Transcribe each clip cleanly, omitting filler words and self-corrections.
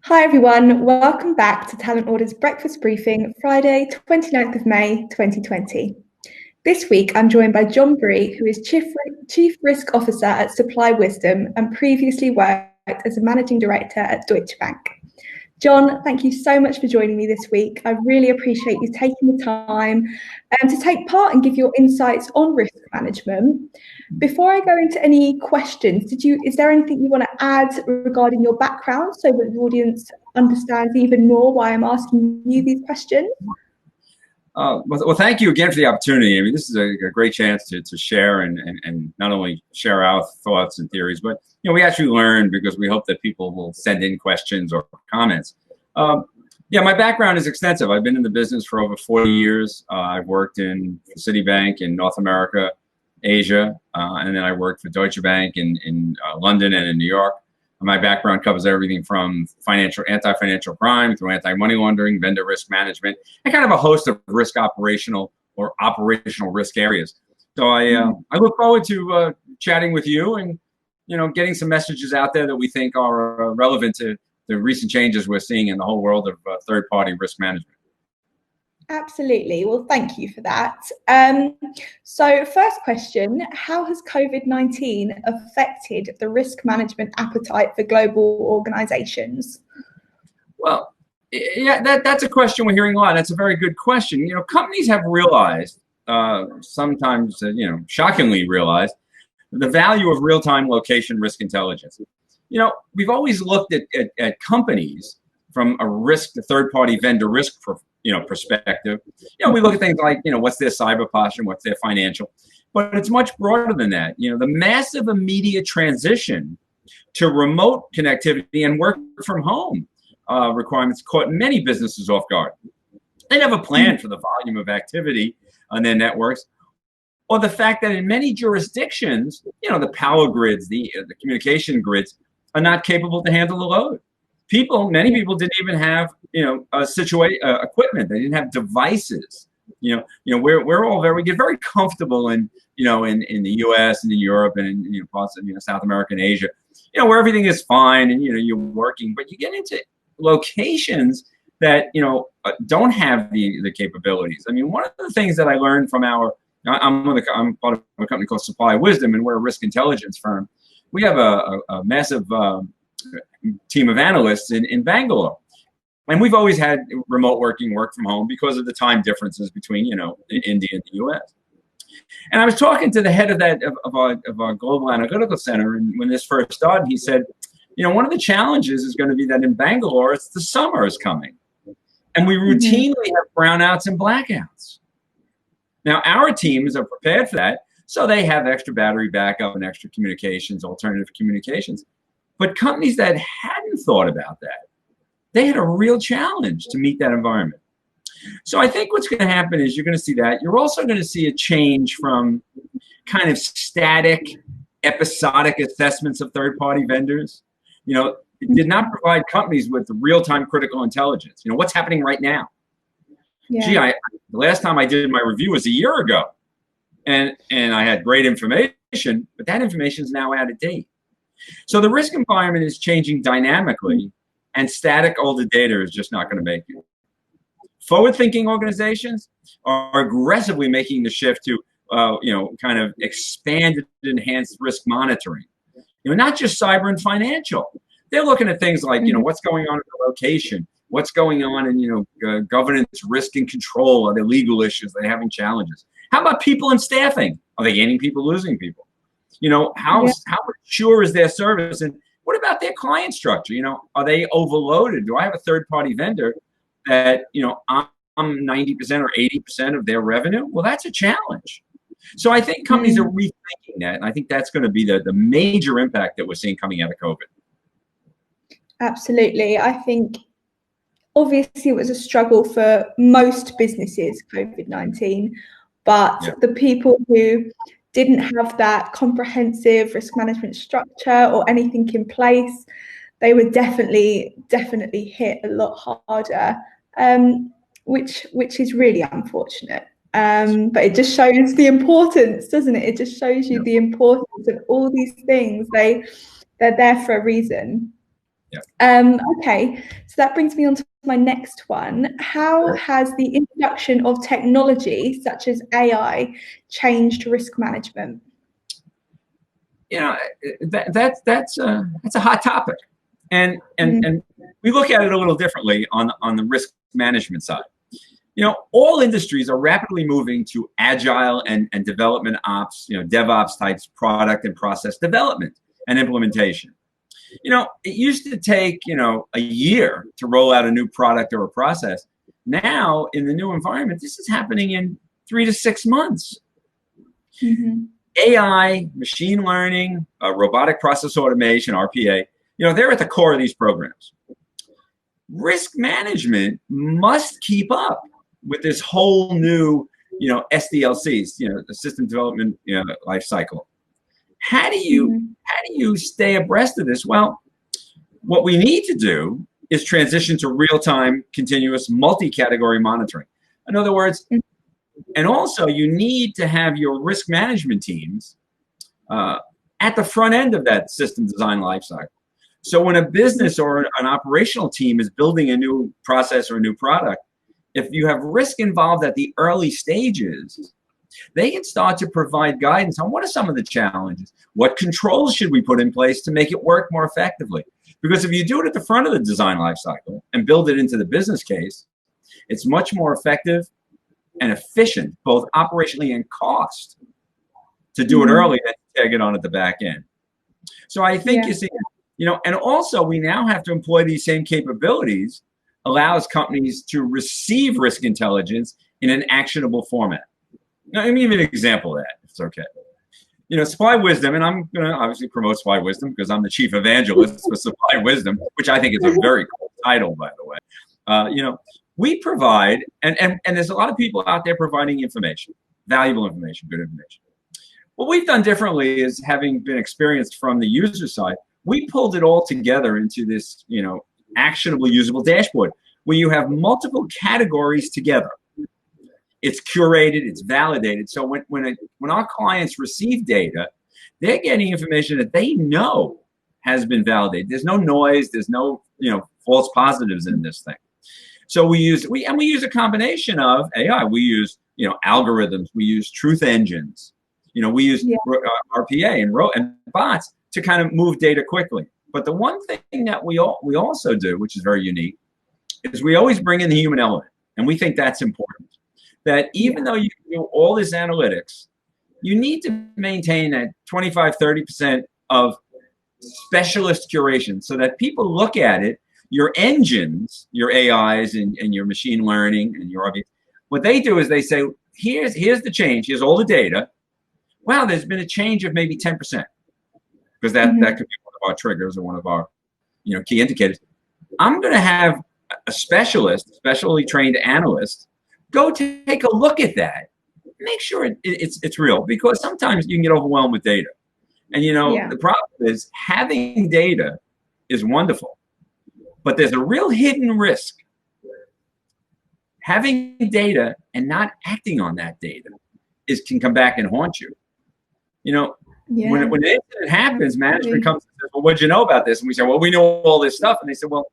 Hi everyone, welcome back to Talent Order's Breakfast Briefing, Friday, 29th of May, 2020. This week, I'm joined by Bree, who is Chief Risk Officer at Supply Wisdom and previously worked as a Managing Director at Deutsche Bank. John, thank you so much for joining me this week. I really appreciate you taking the time to take part and give your insights on risk management. Before I go into any questions, is there anything you want to add regarding your background so that the audience understands even more why I'm asking you these questions? Well, thank you again for the opportunity. I mean, this is a great chance to share and not only share our thoughts and theories, but we actually learn because we hope that people will send in questions or comments. Yeah, my background is extensive. I've been in the business for over 40 years. I've worked in Citibank in North America, Asia, and then I worked for Deutsche Bank in London and in New York. My background covers everything from anti-financial crime through anti-money laundering, vendor risk management, and kind of a host of operational risk areas. So I look forward to chatting with you and getting some messages out there that we think are relevant to the recent changes we're seeing in the whole world of third-party risk management. Absolutely. Well, thank you for that. So first question, how has COVID-19 affected the risk management appetite for global organizations? Well, yeah, that's a question we're hearing a lot. That's a very good question. Companies have realized, sometimes, shockingly realized, the value of real-time location risk intelligence. We've always looked at companies from a third-party vendor risk perspective. We look at things like, what's their cyber posture, what's their financial, but it's much broader than that. The massive immediate transition to remote connectivity and work from home requirements caught many businesses off guard. They never planned for the volume of activity on their networks, or the fact that in many jurisdictions, the power grids, the communication grids are not capable to handle the load. Many people didn't even have, equipment. They didn't have devices. We get very comfortable in the U.S. and in Europe and in parts of South America and Asia, where everything is fine and you're working. But you get into locations that don't have the capabilities. I mean, one of the things that I learned from I'm part of a company called Supply Wisdom, and we're a risk intelligence firm. We have a massive team of analysts in Bangalore. And we've always had remote work from home because of the time differences between, India and the US. And I was talking to the head of our global analytical center, and when this first started, he said, one of the challenges is going to be that in Bangalore, the summer is coming. And we routinely have brownouts and blackouts. Now, our teams are prepared for that, so they have extra battery backup and extra communications, alternative communications. But companies that hadn't thought about that, they had a real challenge to meet that environment. So I think what's going to happen is you're going to see that. You're also going to see a change from kind of static, episodic assessments of third-party vendors. It did not provide companies with real-time critical intelligence. What's happening right now? Yeah. The last time I did my review was a year ago. And I had great information, but that information is now out of date. So the risk environment is changing dynamically, and static older data is just not going to make it. Forward-thinking organizations are aggressively making the shift to, kind of expanded, enhanced risk monitoring. Not just cyber and financial. They're looking at things like, what's going on at the location, what's going on in, governance, risk and control. Are there legal issues? Are they having challenges? How about people and staffing? Are they gaining people, losing people? How mature is their service? And what about their client structure? Are they overloaded? Do I have a third-party vendor that, I'm 90% or 80% of their revenue? Well, that's a challenge. So I think companies are rethinking that. And I think that's going to be the major impact that we're seeing coming out of COVID. Absolutely. I think obviously it was a struggle for most businesses, COVID-19, but the people who didn't have that comprehensive risk management structure or anything in place, they were definitely hit a lot harder, which is really unfortunate. But it just shows the importance, doesn't it? It just shows you the importance of all these things. They're there for a reason. Okay, so that brings me on to my next one. How has the introduction of technology such as AI changed risk management? That's a hot topic, and we look at it a little differently on the risk management side. All industries are rapidly moving to agile and development ops, DevOps types product and process development and implementation. It used to take, a year to roll out a new product or a process. Now, in the new environment, this is happening in 3 to 6 months. AI, machine learning, robotic process automation, RPA, they're at the core of these programs. Risk management must keep up with this whole new, SDLCs, the system development, life cycle. How do you stay abreast of this? Well, what we need to do is transition to real-time, continuous, multi-category monitoring. In other words, and also you need to have your risk management teams at the front end of that system design lifecycle. So when a business or an operational team is building a new process or a new product, if you have risk involved at the early stages, they can start to provide guidance on what are some of the challenges, what controls should we put in place to make it work more effectively. Because if you do it at the front of the design lifecycle and build it into the business case, it's much more effective and efficient, both operationally and cost, to do it early than to tag it on at the back end. So I think you see, and also we now have to employ these same capabilities, allows companies to receive risk intelligence in an actionable format. Now, let me give you an example of that, if it's okay. Supply Wisdom, and I'm going to obviously promote Supply Wisdom because I'm the chief evangelist for Supply Wisdom, which I think is a very cool title, by the way. We provide, and there's a lot of people out there providing information, valuable information, good information. What we've done differently is, having been experienced from the user side, we pulled it all together into this, actionable, usable dashboard where you have multiple categories together. It's curated, it's validated. So when our clients receive data, they're getting information that they know has been validated. There's no noise, there's no false positives in this thing. So we use a combination of AI. We use algorithms, we use truth engines, we use RPA and bots to kind of move data quickly. But the one thing that we also do, which is very unique, is we always bring in the human element, and we think that's important. That even though you do all this analytics, you need to maintain that 25-30% of specialist curation so that people look at it, your engines, your AIs and your machine learning and your RV, what they do is they say, here's the change, here's all the data. Wow, there's been a change of maybe 10%. Because that could be one of our triggers or one of our key indicators. I'm going to have a specially trained analyst, go take a look at that, make sure it's real, because sometimes you can get overwhelmed with data. And the problem is, having data is wonderful, but there's a real hidden risk. Having data and not acting on that data can come back and haunt you. When an incident happens, management comes and says, well, what did you know about this? And we say, well, we know all this stuff. And they say, well,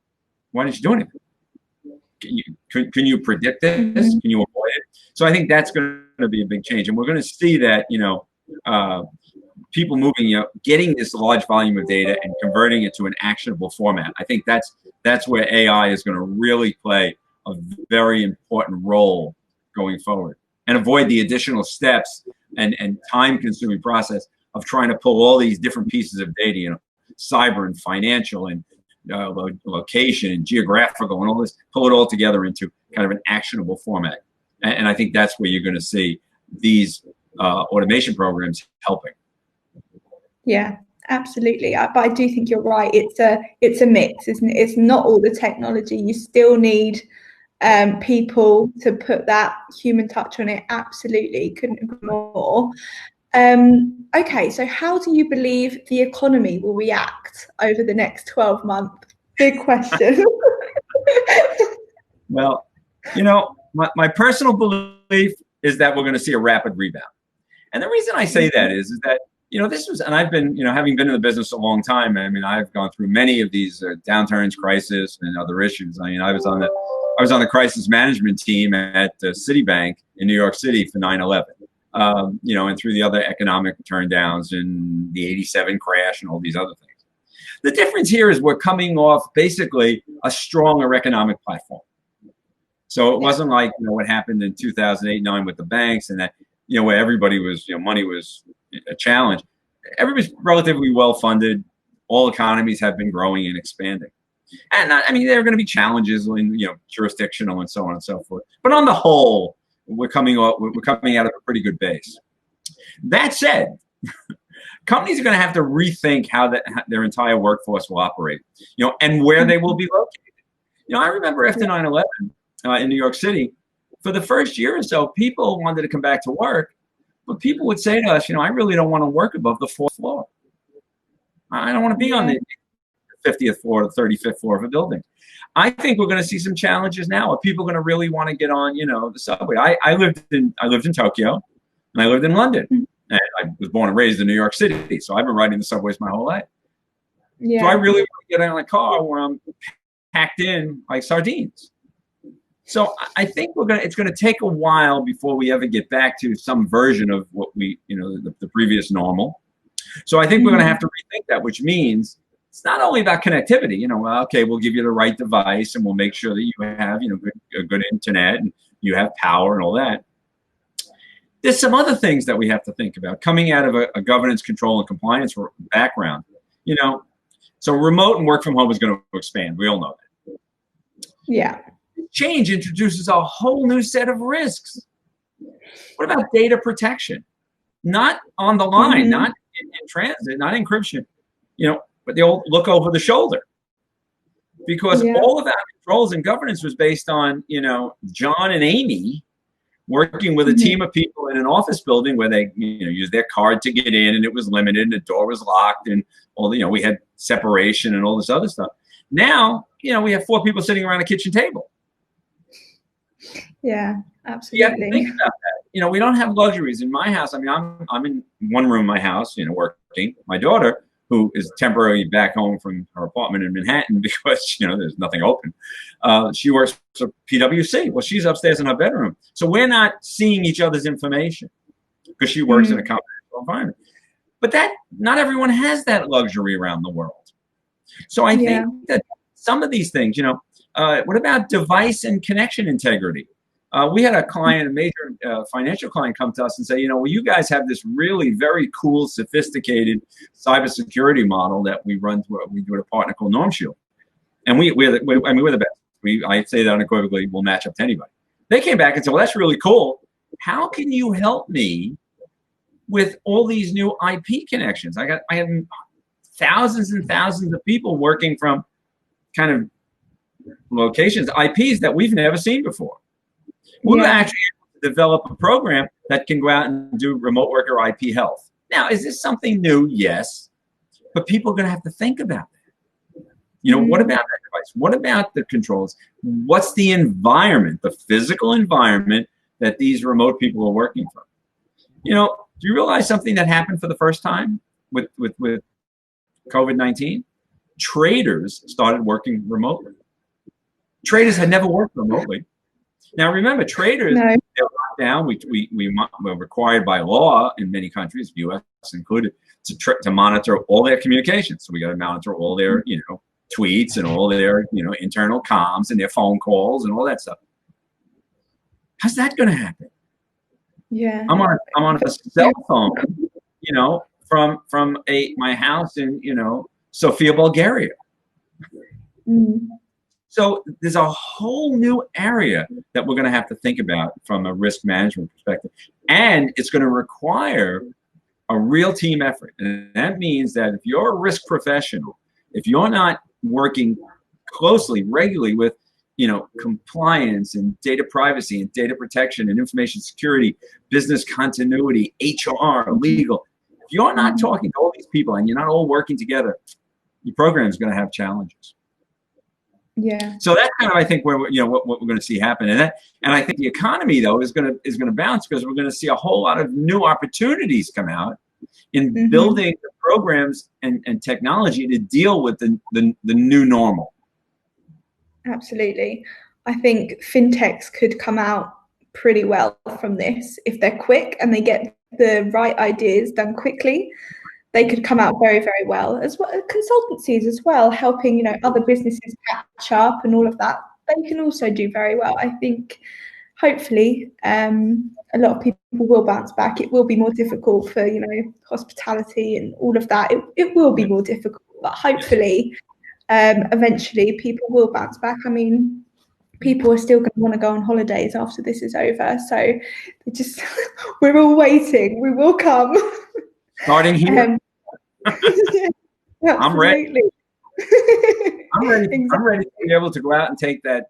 why didn't you do anything? Can you predict this? Can you avoid it? So I think that's going to be a big change. And we're going to see that, people moving, getting this large volume of data and converting it to an actionable format. I think that's where AI is going to really play a very important role going forward, and avoid the additional steps and time-consuming process of trying to pull all these different pieces of data, cyber and financial and location and geographical and all this, pull it all together into kind of an actionable format. And I think that's where you're going to see these automation programs helping. Yeah, absolutely. But I do think you're right. It's a mix, isn't it? It's not all the technology. You still need people to put that human touch on it. Absolutely, couldn't agree more. Okay, so how do you believe the economy will react over the next 12 months? Big question. Well, my personal belief is that we're going to see a rapid rebound. And the reason I say that is that, this was, and I've been, having been in the business a long time, I mean, I've gone through many of these downturns, crisis, and other issues. I mean, I was on the crisis management team at Citibank in New York City for 9/11. And through the other economic turndowns and the '87 crash and all these other things. The difference here is we're coming off basically a stronger economic platform. So it wasn't like, what happened in 2008-9 with the banks and that, where everybody was, money was a challenge. Everybody's relatively well-funded. All economies have been growing and expanding. And I mean, there are going to be challenges in, jurisdictional and so on and so forth. But on the whole, we're coming out of a pretty good base. That said, companies are going to have to rethink how their entire workforce will operate, and where they will be located. I remember after 9/11 in New York City, for the first year or so, people wanted to come back to work, but people would say to us, I really don't want to work above the 4th floor. I don't want to be on the 50th floor or the 35th floor of a building. I think we're going to see some challenges now. Are people going to really want to get on, the subway? I lived in Tokyo, and I lived in London, and I was born and raised in New York City, so I've been riding the subways my whole life. Yeah. So I really want to get in a car where I'm packed in like sardines. So I think it's going to take a while before we ever get back to some version of what we, the previous normal. So I think we're going to have to rethink that, which means it's not only about connectivity, okay, we'll give you the right device and we'll make sure that you have, good internet and you have power and all that. There's some other things that we have to think about coming out of a governance, control, and compliance background. So remote and work from home is going to expand. We all know that. Yeah. Change introduces a whole new set of risks. What about data protection? Not on the line, not in transit, not encryption, but they'll look over the shoulder. Because all of our controls and governance was based on, John and Amy working with a team of people in an office building where they, used their card to get in, and it was limited, and the door was locked, and all we had separation and all this other stuff. Now, we have 4 people sitting around a kitchen table. Yeah, absolutely. You have to think about that. We don't have luxuries in my house. I mean, I'm in one room in my house, working. My daughter, who is temporarily back home from her apartment in Manhattan because, there's nothing open. She works for PwC. Well, she's upstairs in her bedroom. So we're not seeing each other's information because she works in a confidential environment. But not everyone has that luxury around the world. So I think that some of these things, what about device and connection integrity? We had a client, a major financial client, come to us and say, you guys have this really very cool, sophisticated cybersecurity model that we run through. We do at a partner called NormShield, and we're the best. I say that unequivocally. We'll match up to anybody. They came back and said, well, that's really cool. How can you help me with all these new IP connections? I have thousands and thousands of people working from kind of locations, IPs that we've never seen before. We're actually able to develop a program that can go out and do remote worker IP health. Now, is this something new? Yes. But people are going to have to think about that. What about that device? What about the controls? What's the environment, the physical environment that these remote people are working from? Do you realize something that happened for the first time with COVID-19? Traders started working remotely. Traders had never worked remotely. Now, remember, traders, they're locked down. We're required by law in many countries, U.S. included, to monitor all their communications. So we got to monitor all their, tweets and all their, internal comms and their phone calls and all that stuff. How's that going to happen? Yeah. I'm on a cell phone, from my house in, Sofia, Bulgaria. So there's a whole new area that we're going to have to think about from a risk management perspective. And it's going to require a real team effort. And that means that if you're a risk professional, if you're not working closely, regularly with, compliance and data privacy and data protection and information security, business continuity, HR, legal, if you're not talking to all these people and you're not all working together, your program is going to have challenges. Yeah. So that's kind of, I think, where what we're going to see happen, and I think the economy though is going to bounce because we're going to see a whole lot of new opportunities come out in building the programs and technology to deal with the new normal. Absolutely. I think fintechs could come out pretty well from this if they're quick and they get the right ideas done quickly. They could come out very, very well, as well as consultancies as well, helping, you know, other businesses catch up and all of that. They can also do very well. I think hopefully a lot of people will bounce back. It will be more difficult for, you know, hospitality and all of that. It will be more difficult, but hopefully eventually people will bounce back. I mean, people are still going to want to go on holidays after this is over. So just we're all waiting. We will come. Starting here. I'm ready. I'm ready. Exactly. I'm ready to be able to go out and take that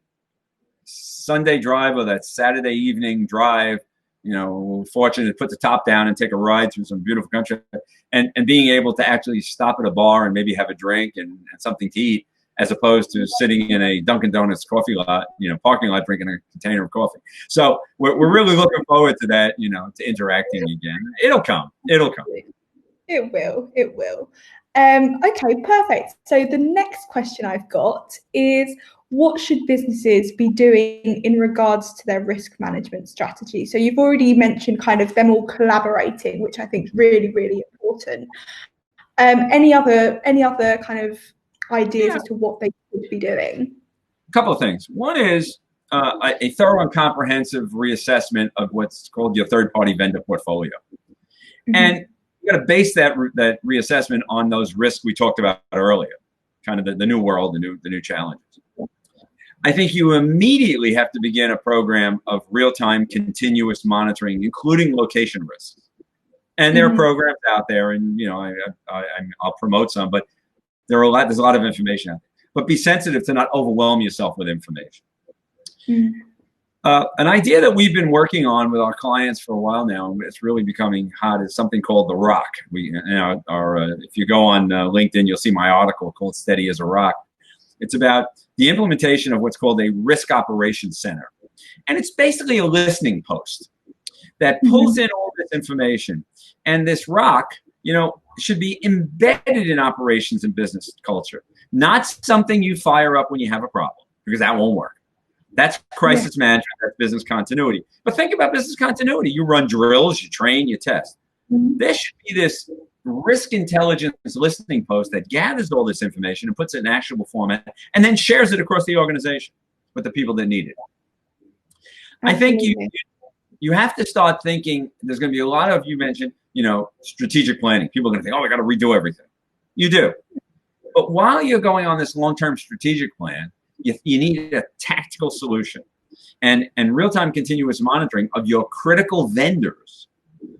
Sunday drive or that Saturday evening drive. You know, fortunate to put the top down and take a ride through some beautiful country, and being able to actually stop at a bar and maybe have a drink and something to eat, as opposed to sitting in a Dunkin' Donuts coffee lot, you know, parking lot drinking a container of coffee. So we're really looking forward to that, you know, to interacting again. It'll come. It'll come. It will. It will. Okay, perfect. So the next question I've got is, what should businesses be doing in regards to their risk management strategy? So you've already mentioned kind of them all collaborating, which I think is really, really important. Any other kind of ideas as to what they should be doing? A couple of things. One is a thorough and comprehensive reassessment of what's called your third-party vendor portfolio. And you got to base that reassessment on those risks we talked about earlier, kind of the new world, the new challenges. I think you immediately have to begin a program of real-time continuous monitoring, including location risks. And there are programs out there, and you know, I'll promote some, but there's a lot of information out there. But be sensitive to not overwhelm yourself with information. An idea that we've been working on with our clients for a while now, and it's really becoming hot, is something called the Rock. If you go on LinkedIn, you'll see my article called "Steady as a Rock." It's about the implementation of what's called a risk operations center, and it's basically a listening post that pulls in all this information. And this Rock, you know, should be embedded in operations and business culture, not something you fire up when you have a problem, because that won't work. That's crisis management, that's business continuity. But think about business continuity. You run drills, you train, you test. There should be this risk intelligence listening post that gathers all this information and puts it in actionable format and then shares it across the organization with the people that need it. I think you have to start thinking, there's going to be a lot of, you mentioned, you know, strategic planning. People are going to think, oh, I got to redo everything. You do. But while you're going on this long-term strategic plan, you need a tactical solution and real-time continuous monitoring of your critical vendors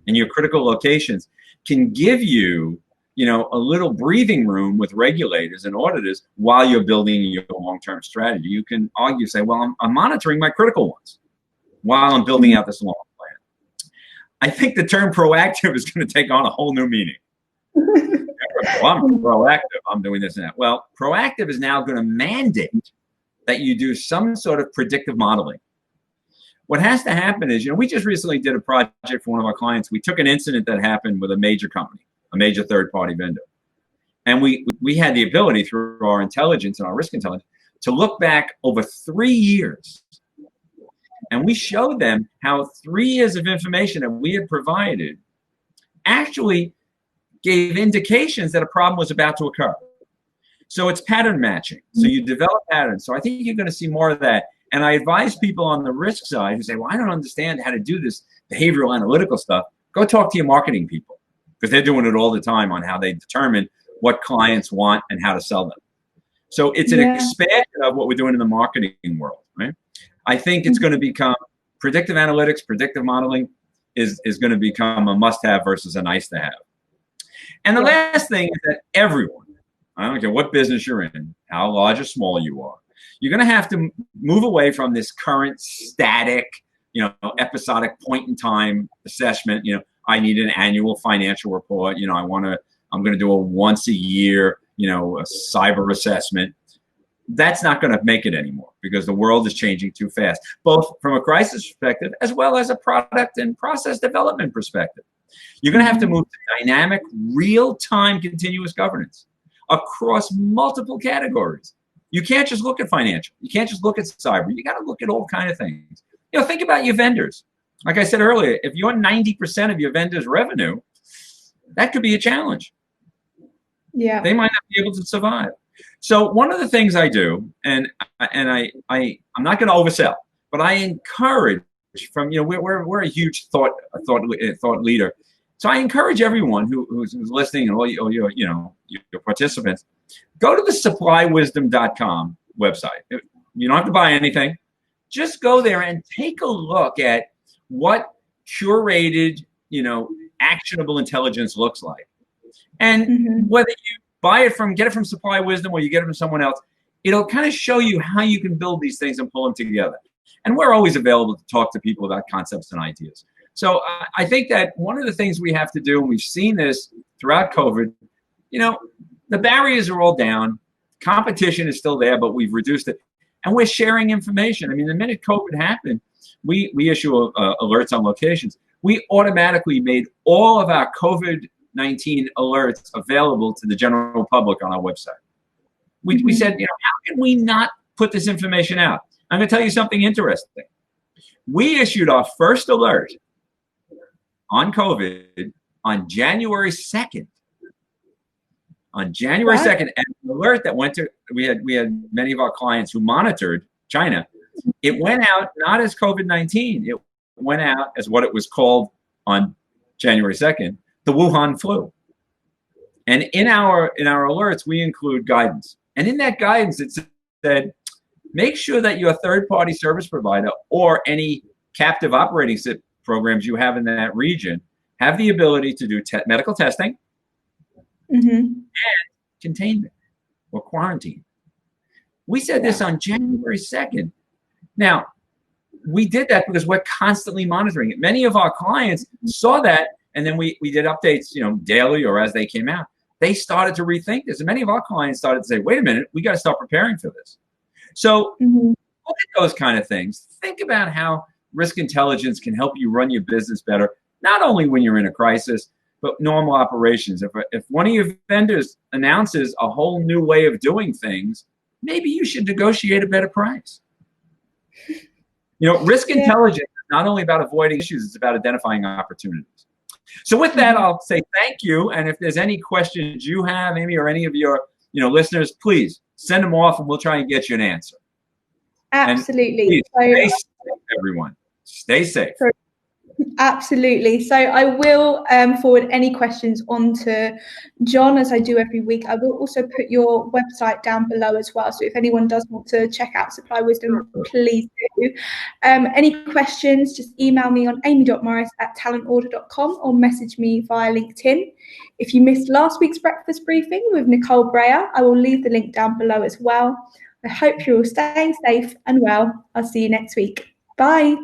and your critical locations can give you, you know, a little breathing room with regulators and auditors while you're building your long-term strategy. You can argue, say, well, I'm monitoring my critical ones while I'm building out this long plan. I think the term proactive is going to take on a whole new meaning. Well, I'm proactive, I'm doing this and that. Well, proactive is now going to mandate that you do some sort of predictive modeling. What has to happen is, you know, we just recently did a project for one of our clients. We took an incident that happened with a major company, a major third-party vendor. And we had the ability through our intelligence and our risk intelligence to look back over 3 years. And we showed them how 3 years of information that we had provided actually gave indications that a problem was about to occur. So it's pattern matching. So you develop patterns. So I think you're going to see more of that. And I advise people on the risk side who say, well, I don't understand how to do this behavioral analytical stuff. Go talk to your marketing people, because they're doing it all the time on how they determine what clients want and how to sell them. So it's an expansion of what we're doing in the marketing world, right? I think it's going to become predictive analytics, predictive modeling is going to become a must-have versus a nice-to-have. And the last thing is that everyone, I don't care what business you're in, how large or small you are, you're going to have to move away from this current static, you know, episodic point in time assessment. You know, I need an annual financial report. You know, I'm going to do a once a year, you know, a cyber assessment. That's not going to make it anymore, because the world is changing too fast, both from a crisis perspective as well as a product and process development perspective. You're going to have to move to dynamic, real-time continuous governance across multiple categories. You can't just look at financial. You can't just look at cyber. You got to look at all kinds of things. Think about your vendors. Like I said earlier, if you're 90% of your vendors' revenue, that could be a challenge. Yeah. They might not be able to survive. So one of the things I do, and I'm not going to oversell, but I encourage from, we're a huge thought leader. So I encourage everyone who's listening and all your participants, go to the supplywisdom.com website. You don't have to buy anything. Just go there and take a look at what curated, actionable intelligence looks like. And whether you get it from Supply Wisdom or you get it from someone else, it'll kind of show you how you can build these things and pull them together. And we're always available to talk to people about concepts and ideas. So I think that one of the things we have to do, and we've seen this throughout COVID, the barriers are all down. Competition is still there, but we've reduced it. And we're sharing information. I mean, the minute COVID happened, we issue alerts on locations. We automatically made all of our COVID-19 alerts available to the general public on our website. We said, how can we not put this information out? I'm going to tell you something interesting. We issued our first alert on COVID on January 2nd. On January 2nd, and an alert that went to, we had many of our clients who monitored China. It went out not as COVID-19. It went out as what it was called on January 2nd, the Wuhan flu. And in our alerts, we include guidance. And in that guidance, it said, make sure that your third-party service provider or any captive operating programs you have in that region have the ability to do medical testing and containment or quarantine. We said this on January 2nd. Now, we did that because we're constantly monitoring it. Many of our clients saw that, and then we did updates, daily or as they came out. They started to rethink this, and many of our clients started to say, wait a minute, we got to start preparing for this. So look at those kind of things. Think about how risk intelligence can help you run your business better, not only when you're in a crisis, but normal operations. If one of your vendors announces a whole new way of doing things, maybe you should negotiate a better price. Risk intelligence is not only about avoiding issues, it's about identifying opportunities. So with that, I'll say thank you. And if there's any questions you have, Amy, or any of your listeners, please send them off and we'll try and get you an answer. Absolutely. And please, stay safe, everyone. Stay safe. Absolutely. So I will forward any questions on to John, as I do every week. I will also put your website down below as well. So if anyone does want to check out Supply Wisdom, please do. Any questions, just email me on amy.morris@talentorder.com or message me via LinkedIn. If you missed last week's breakfast briefing with Nicole Breyer, I will leave the link down below as well. I hope you're all staying safe and well. I'll see you next week. Bye.